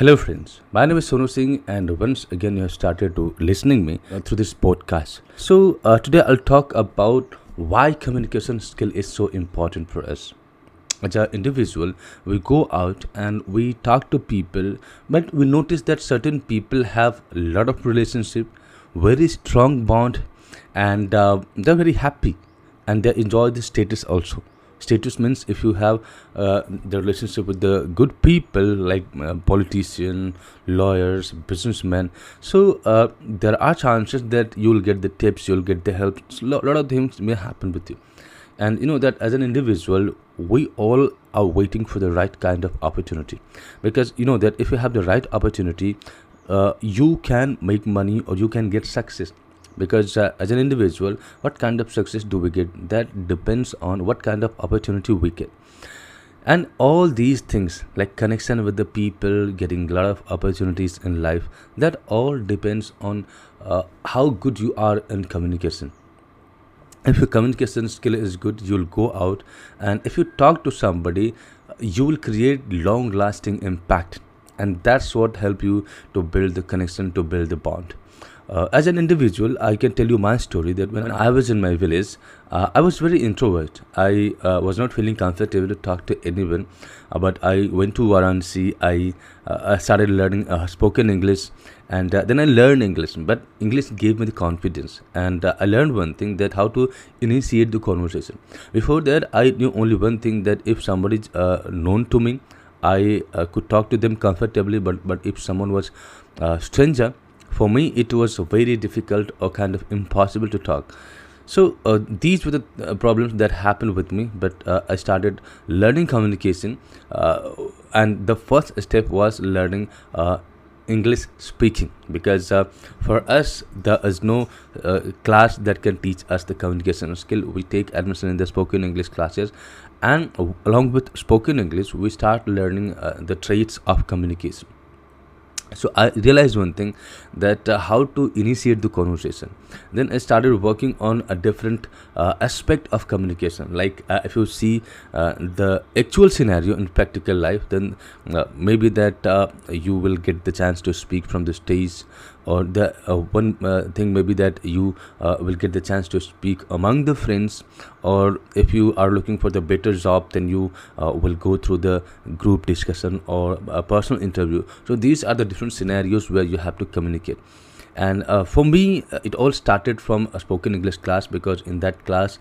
Hello, friends. My name is Sonu Singh, and once again, you have started to listening me through this podcast. So today, I'll talk about why communication skill is so important for us. As an individual, we go out and we talk to people, but we notice that certain people have a lot of relationship, very strong bond, and they're very happy, and they enjoy the status also. Status means if you have the relationship with the good people like politician, lawyers, businessmen, so there are chances that you'll get the tips, you'll get the help. A lot of things may happen with you, and you know that as an individual we all are waiting for the right kind of opportunity, because you know that if you have the right opportunity, you can make money or you can get success. Because as an individual, what kind of success do we get, that depends on what kind of opportunity we get. And all these things like connection with the people, getting a lot of opportunities in life, that all depends on how good you are in communication. If your communication skill is good, you'll go out, and if you talk to somebody, you will create long lasting impact, and that's what help you to build the connection, to build the bond. As an individual, I can tell you my story that when I was in my village, I was very introvert. I was not feeling comfortable to talk to anyone, but I went to Varanasi. I started learning spoken English, and then I learned English. But English gave me the confidence, and I learned one thing, that how to initiate the conversation. Before that, I knew only one thing, that if somebody is known to me, I could talk to them comfortably. But if someone was stranger, for me it was very difficult or kind of impossible to talk. So these were the problems that happened with me, but I started learning communication, and the first step was learning English speaking, because for us there is no class that can teach us the communication skill. We take admission in the spoken English classes, and along with spoken English we start learning the traits of communication. So I realized one thing, that how to initiate the conversation. Then I started working on a different aspect of communication. Like if you see the actual scenario in practical life, then maybe that you will get the chance to speak from the stage, or the one thing maybe that you will get the chance to speak among the friends, or if you are looking for the better job, then you will go through the group discussion or a personal interview. So these are the different scenarios where you have to communicate. And for me, it all started from a spoken English class, because in that class,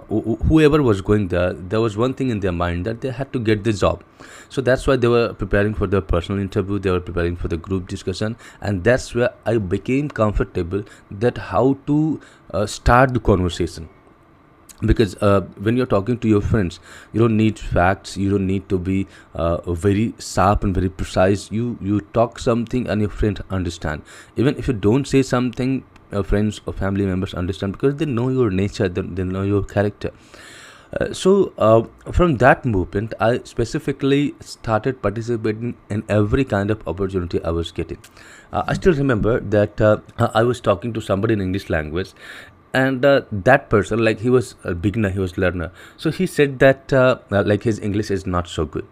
whoever was going there, there was one thing in their mind, that they had to get the job. So that's why they were preparing for the personal interview, they were preparing for the group discussion, and that's where I became comfortable, that how to start the conversation. Because when you're talking to your friends, you don't need facts, you don't need to be very sharp and very precise. You talk something and your friends understand. Even if you don't say something, friends or family members understand, because they know your nature, they know your character. So from that movement, I specifically started participating in every kind of opportunity I was getting. I still remember that I was talking to somebody in English language, and that person, like, he was a beginner, he was learner. So he said that like his English is not so good.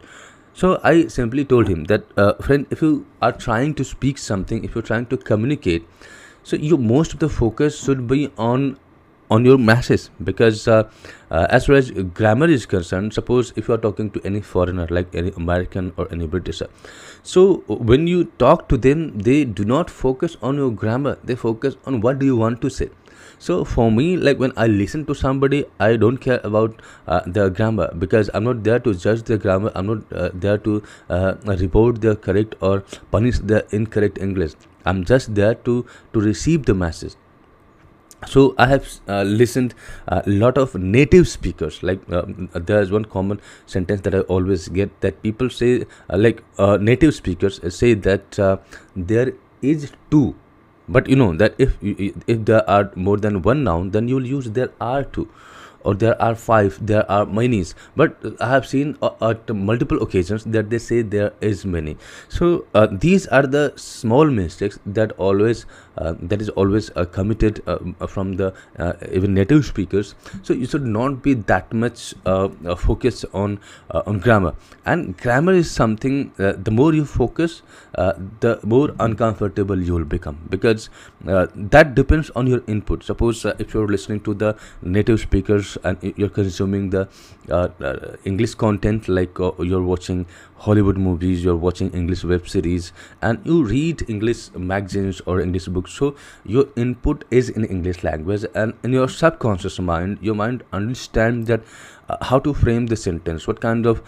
So I simply told him that, friend, if you are trying to speak something, if you're trying to communicate, so you most of the focus should be on your message. Because as far as grammar is concerned, suppose if you are talking to any foreigner, like any American or any Britisher, so when you talk to them, they do not focus on your grammar, they focus on what do you want to say. So for me, like, when I listen to somebody, I don't care about their grammar, because I'm not there to judge their grammar, I'm not there to report their correct or punish their incorrect English. I'm just there to receive the message. So I have listened a lot of native speakers. Like there's one common sentence that I always get, that people say, native speakers say that there is two. But you know that if there are more than one noun, then you will use there are two. or there are five, there are many. But I have seen at multiple occasions that they say there is many. So these are the small mistakes that always that is always committed from the even native speakers. So you should not be that much focused on grammar. And grammar is something, the more you focus, the more uncomfortable you will become, because that depends on your input. Suppose if you're listening to the native speakers and you're consuming the English content, like you're watching Hollywood movies, you're watching English web series, and you read English magazines or English books, so your input is in English language, and in your subconscious mind, your mind understand that how to frame the sentence, what kind of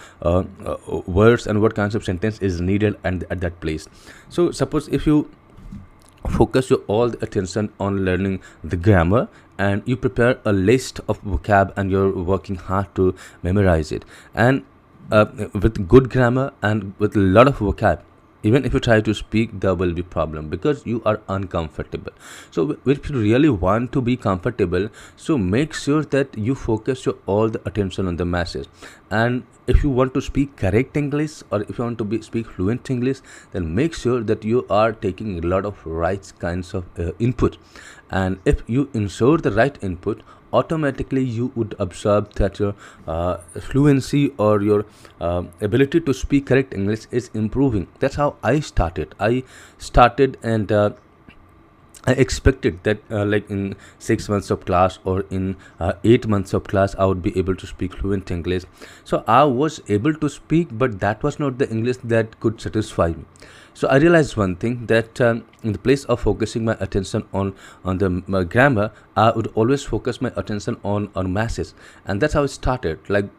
words and what kinds of sentence is needed and at that place. So suppose if you focus your all the attention on learning the grammar, and you prepare a list of vocab and you're working hard to memorize it, and with good grammar and with a lot of vocab, even if you try to speak, there will be problem because you are uncomfortable. So if you really want to be comfortable, so make sure that you focus your all the attention on the message. And if you want to speak correct English, or if you want to speak fluent English, then make sure that you are taking a lot of right kinds of input. And if you ensure the right input, automatically you would observe that your fluency or your ability to speak correct English is improving. That's how I started. And I expected that like in 6 months of class or in 8 months of class, I would be able to speak fluent English. So I was able to speak, but that was not the English that could satisfy me. So I realized one thing, that in the place of focusing my attention on the grammar, I would always focus my attention on masses, and that's how it started. Like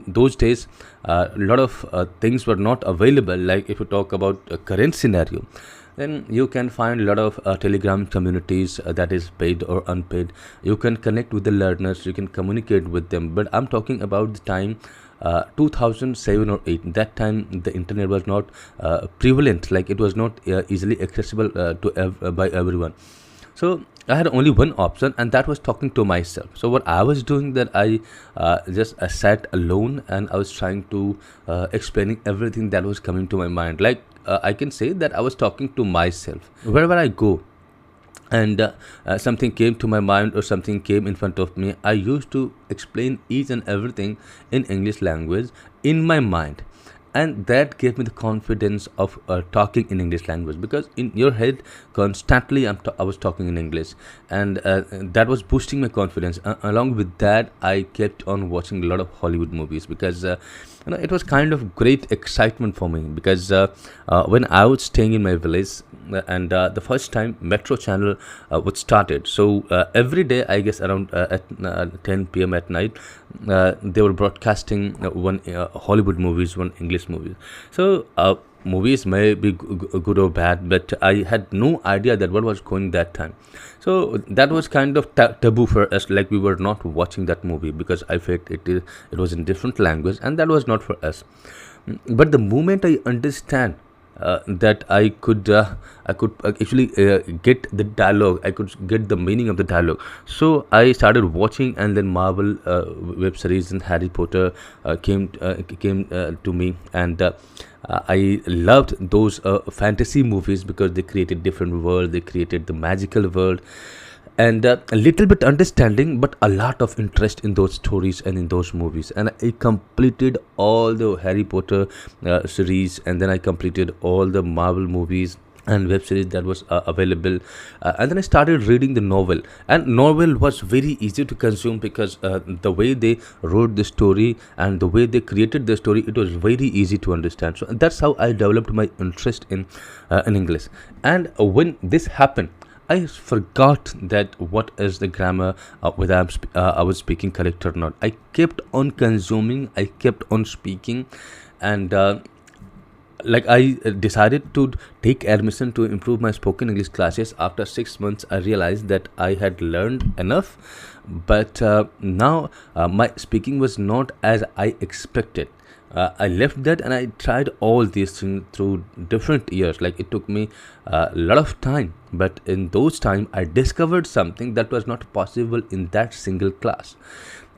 those days, a lot of things were not available. Like if you talk about a current scenario, then you can find a lot of Telegram communities that is paid or unpaid. You can connect with the learners, you can communicate with them. But I'm talking about the time 2007 or 8. That time the internet was not prevalent, like it was not easily accessible by everyone. So I had only one option, and that was talking to myself. So what I was doing, that I just sat alone, and I was trying to explaining everything that was coming to my mind. Like I can say that I was talking to myself wherever I go, and something came to my mind or something came in front of me, I used to explain each and everything in English language in my mind. And that gave me the confidence of talking in English language, because in your head constantly I was talking in English, and that was boosting my confidence. Along with that, I kept on watching a lot of Hollywood movies, because it was kind of great excitement for me, because when I was staying in my village, and the first time Metro channel was started, so every day, I guess around at 10 p.m. at night, they were broadcasting one Hollywood movies, one English movies. So movies may be good or bad, but I had no idea that what was going that time. So that was kind of taboo for us, like we were not watching that movie, because I felt it was in different language, and that was not for us. But the moment I understand that I could actually get the dialogue, I could get the meaning of the dialogue. So I started watching, and then Marvel web series and Harry Potter came to me, and I loved those fantasy movies, because they created different world, they created the magical world, and a little bit understanding, but a lot of interest in those stories and in those movies. And I completed all the Harry Potter series, and then I completed all the Marvel movies and web series that was available, and then I started reading the novel. And novel was very easy to consume, because the way they wrote the story and the way they created the story, it was very easy to understand. So that's how I developed my interest in English. And when this happened, I forgot that what is the grammar, whether I was speaking correct or not. I kept on consuming, I kept on speaking, and like I decided to take admission to improve my spoken English classes. After 6 months, I realized that I had learned enough, but now my speaking was not as I expected. I left that and I tried all these things through different years. Like it took me a lot of time, but in those time I discovered something that was not possible in that single class.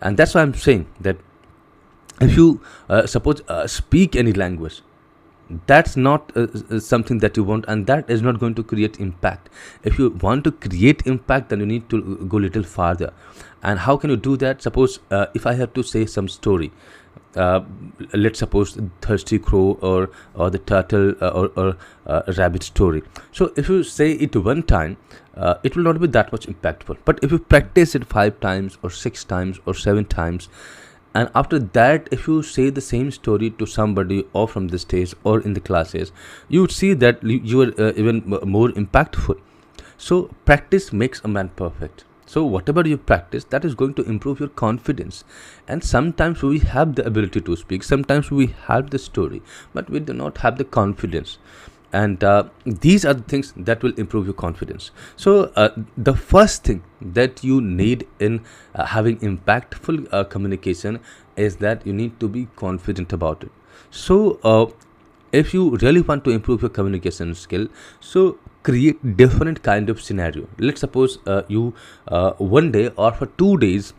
And that's why I'm saying that if you suppose speak any language, that's not something that you want, and that is not going to create impact. If you want to create impact, then you need to go little farther. And how can you do that? Suppose if I have to say some story, uh, let's suppose thirsty crow or the turtle or rabbit story. So if you say it one time, it will not be that much impactful. But if you practice it 5 times or 6 times or 7 times, and after that if you say the same story to somebody or from the stage or in the classes, you would see that you are even more impactful. So practice makes a man perfect. So whatever you practice, that is going to improve your confidence. And sometimes we have the ability to speak, sometimes we have the story, but we do not have the confidence. And these are the things that will improve your confidence. So the first thing that you need in having impactful communication is that you need to be confident about it. So if you really want to improve your communication skill, so create different kind of scenario. Let's suppose you one day or for 2 days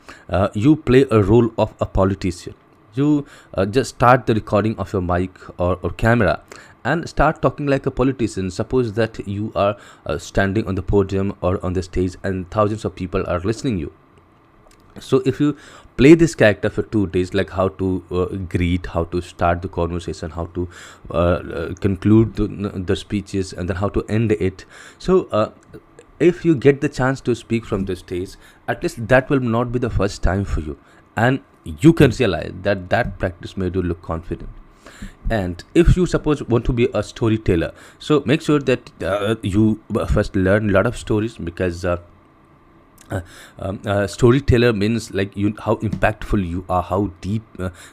you play a role of a politician. You just start the recording of your mic or camera and start talking like a politician. Suppose that you are standing on the podium or on the stage and thousands of people are listening you. So if you play this character for 2 days, like how to greet, how to start the conversation, how to conclude the speeches, and then how to end it. So if you get the chance to speak from the stage, at least that will not be the first time for you, and you can realize that that practice made you look confident. And if you suppose want to be a storyteller, so make sure that you first learn a lot of stories, because storyteller means like you, how impactful you are, how deep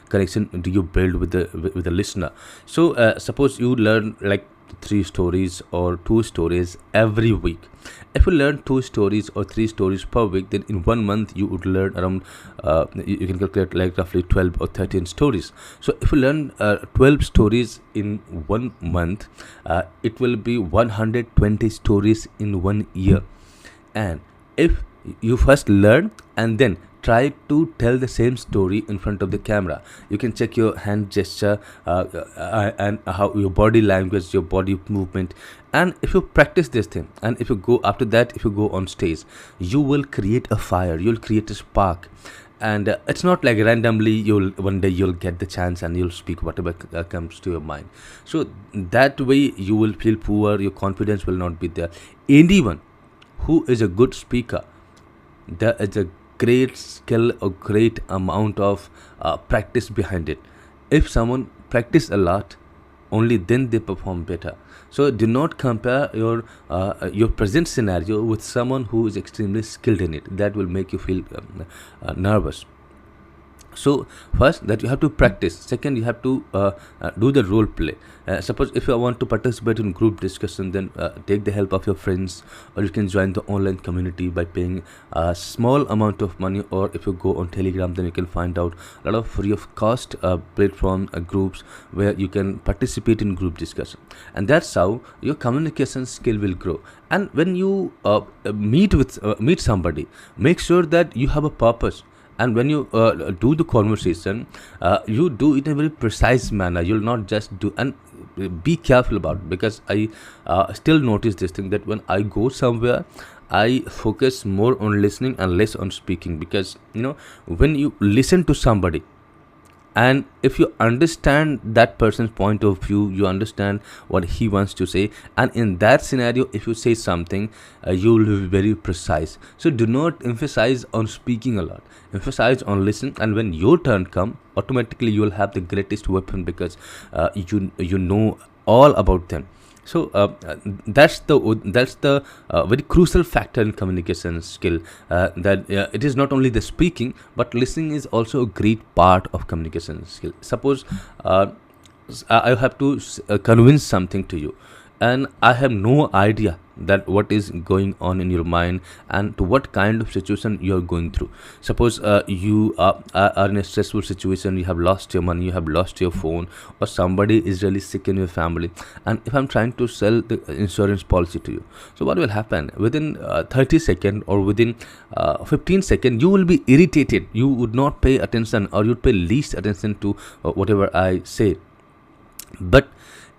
connection do you build with the listener. So suppose you learn like 3 stories or 2 stories every week. If you learn 2 stories or 3 stories per week, then in 1 month you would learn around you can calculate like roughly 12 or 13 stories. So if you learn 12 stories in 1 month, it will be 120 stories in 1 year. And if you first learn and then try to tell the same story in front of the camera, you can check your hand gesture and how your body language, your body movement. And if you practice this thing, and if you go after that, if you go on stage, you will create a fire, you'll create a spark. And it's not like randomly you'll one day you'll get the chance and you'll speak whatever comes to your mind. So that way you will feel poor, your confidence will not be there. Anyone who is a good speaker, there is a great skill or great amount of practice behind it. If someone practice a lot, only then they perform better. So do not compare your present scenario with someone who is extremely skilled in it. That will make you feel nervous. So first that you have to practice. Second, you have to do the role play. Suppose if you want to participate in group discussion, then take the help of your friends, or you can join the online community by paying a small amount of money. Or if you go on Telegram, then you can find out a lot of free of cost platform groups where you can participate in group discussion. And that's how your communication skill will grow. And when you meet somebody, make sure that you have a purpose. And when you do the conversation, you do it in a very precise manner. You'll not just do, and be careful about it, because I still notice this thing, that when I go somewhere, I focus more on listening and less on speaking. Because when you listen to somebody, and if you understand that person's point of view, you understand what he wants to say, and in that scenario if you say something, you will be very precise. So do not emphasize on speaking a lot, emphasize on listening. And when your turn come, automatically you will have the greatest weapon, because you know all about them. So that's the very crucial factor in communication skill, that it is not only the speaking, but listening is also a great part of communication skill. Suppose I have to convince something to you. and I have no idea that what is going on in your mind and to what kind of situation you are going through. Suppose you are in a stressful situation, you have lost your money, you have lost your phone, or somebody is really sick in your family, and if I'm trying to sell the insurance policy to you, so what will happen within 30 seconds or within 15 seconds, you will be irritated, you would not pay attention, or you'd pay least attention to whatever I say. But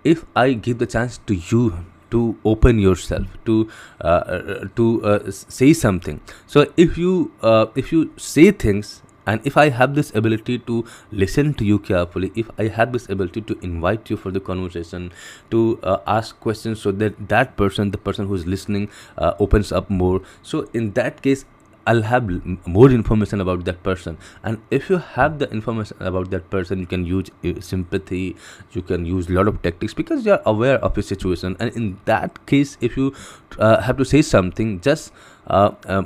if I give the chance to you to open yourself, to say something, so if you say things, and if I have this ability to listen to you carefully, if I have this ability to invite you for the conversation, to ask questions, so that that person, the person who is listening, opens up more, so in that case I'll have more information about that person. And if you have the information about that person, you can use sympathy, you can use a lot of tactics, because you are aware of your situation. And in that case, if you have to say something, just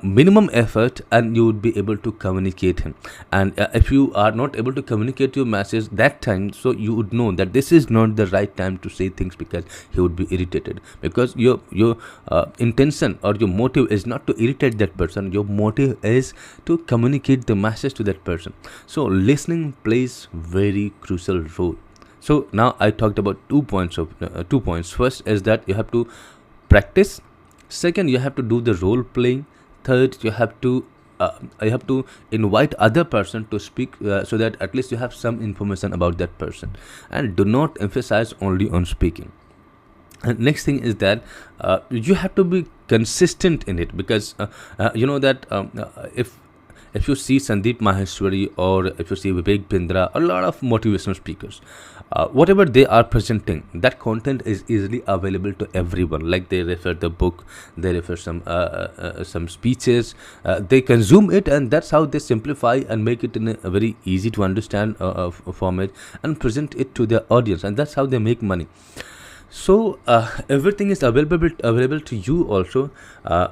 minimum effort, and you would be able to communicate him. And if you are not able to communicate your message that time, so you would know that this is not the right time to say things, because he would be irritated, because your intention or your motive is not to irritate that person, your motive is to communicate the message to that person. So listening plays very crucial role. So now I talked about 2 points. First is that you have to practice. Second, you have to do the role playing. Third, you have to invite other person to speak, so that at least you have some information about that person, and do not emphasize only on speaking. And next thing is that you have to be consistent in it, because you know that if you see Sandeep Maheshwari, or if you see Vivek Bindra, a lot of motivational speakers, whatever they are presenting, that content is easily available to everyone. Like they refer the book, they refer some speeches, they consume it, and that's how they simplify and make it in a very easy to understand format, and present it to their audience, and that's how they make money. So everything is available to you also,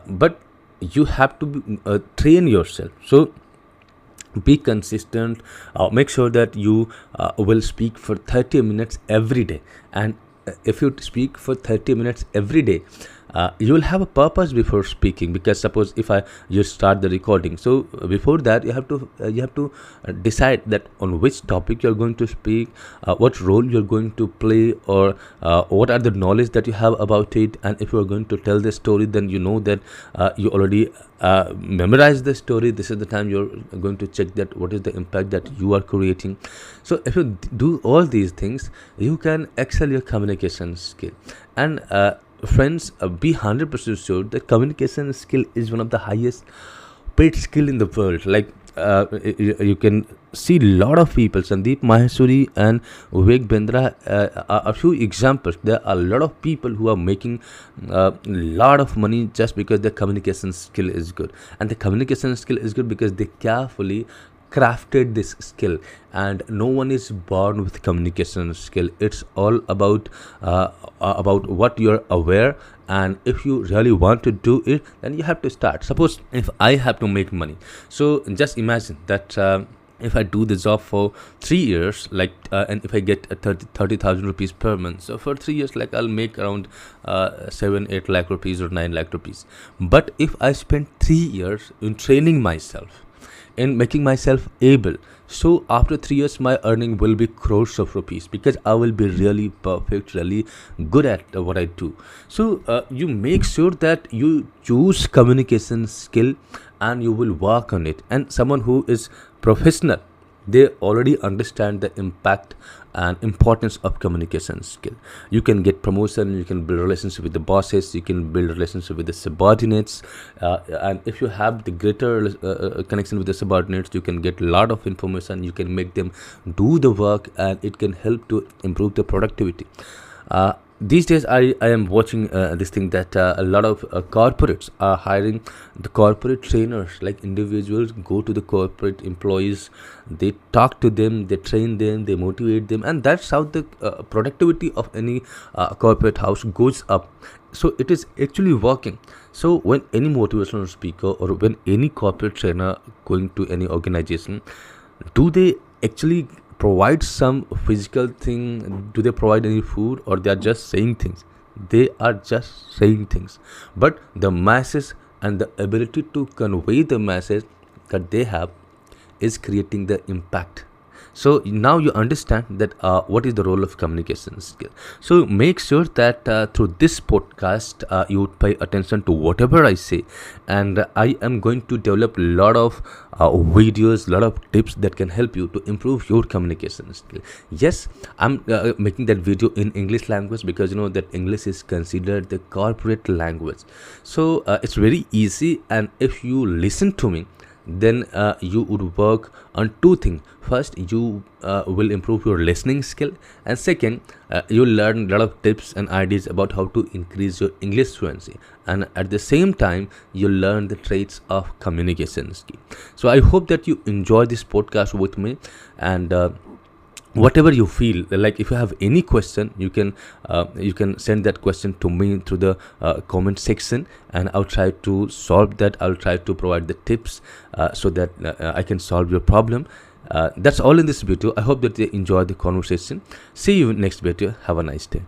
but you have to train yourself. So be consistent, make sure that you will speak for 30 minutes every day. And if you speak for 30 minutes every day, you will have a purpose before speaking. Because suppose if you start the recording, so before that you have to decide that on which topic you are going to speak, what role you are going to play, or what are the knowledge that you have about it. And if you are going to tell the story, then you know that you already memorize the story. This is the time you're going to check that what is the impact that you are creating. So if you do all these things, you can excel your communication skill. And friends, be 100% sure that communication skill is one of the highest paid skill in the world. Like you can see a lot of people, Sandeep Maheshwari and Vivek Bindra are a few examples. There are a lot of people who are making a lot of money just because their communication skill is good. And the communication skill is good because they carefully crafted this skill. And no one is born with communication skill. It's all about what you're aware, and if you really want to do it, then you have to start. Suppose if I have to make money, so just imagine that if I do the job for 3 years, like and if I get 30,000 rupees per month, so for 3 years, like I'll make around 7-8 lakh rupees or 9 lakh rupees. But if I spend 3 years in training myself, in making myself able, so after 3 years my earning will be crores of rupees, because I will be really perfect, really good at what I do. So you make sure that you choose communication skill, and you will work on it. And someone who is professional, they already understand the impact and importance of communication skill. You can get promotion, you can build relationship with the bosses, you can build relationship with the subordinates, and if you have the greater connection with the subordinates, you can get a lot of information, you can make them do the work, and it can help to improve the productivity. These days I am watching this thing that a lot of corporates are hiring the corporate trainers. Like individuals go to the corporate employees, they talk to them, they train them, they motivate them, and that's how the productivity of any corporate house goes up. So it is actually working. So when any motivational speaker or when any corporate trainer going to any organization, do they actually provide some physical thing? Do they provide any food, or they are just saying things? they are just saying things, but the masses and the ability to convey the message that they have is creating the impact. So now you understand that what is the role of communication skill. So make sure that through this podcast you would pay attention to whatever I say, and I am going to develop a lot of videos, lot of tips that can help you to improve your communication skill. Yes, I'm making that video in English language because you know that English is considered the corporate language. So it's very easy, and if you listen to me, then you would work on two things. First, you will improve your listening skill, and second, you'll learn a lot of tips and ideas about how to increase your English fluency, and at the same time you'll learn the traits of communication skill. So I hope that you enjoy this podcast with me, and whatever you feel like, if you have any question, you can send that question to me through the comment section, and I'll try to solve that. I'll try to provide the tips so that I can solve your problem. That's all in this video. I hope that you enjoy the conversation. See you next video. Have a nice day.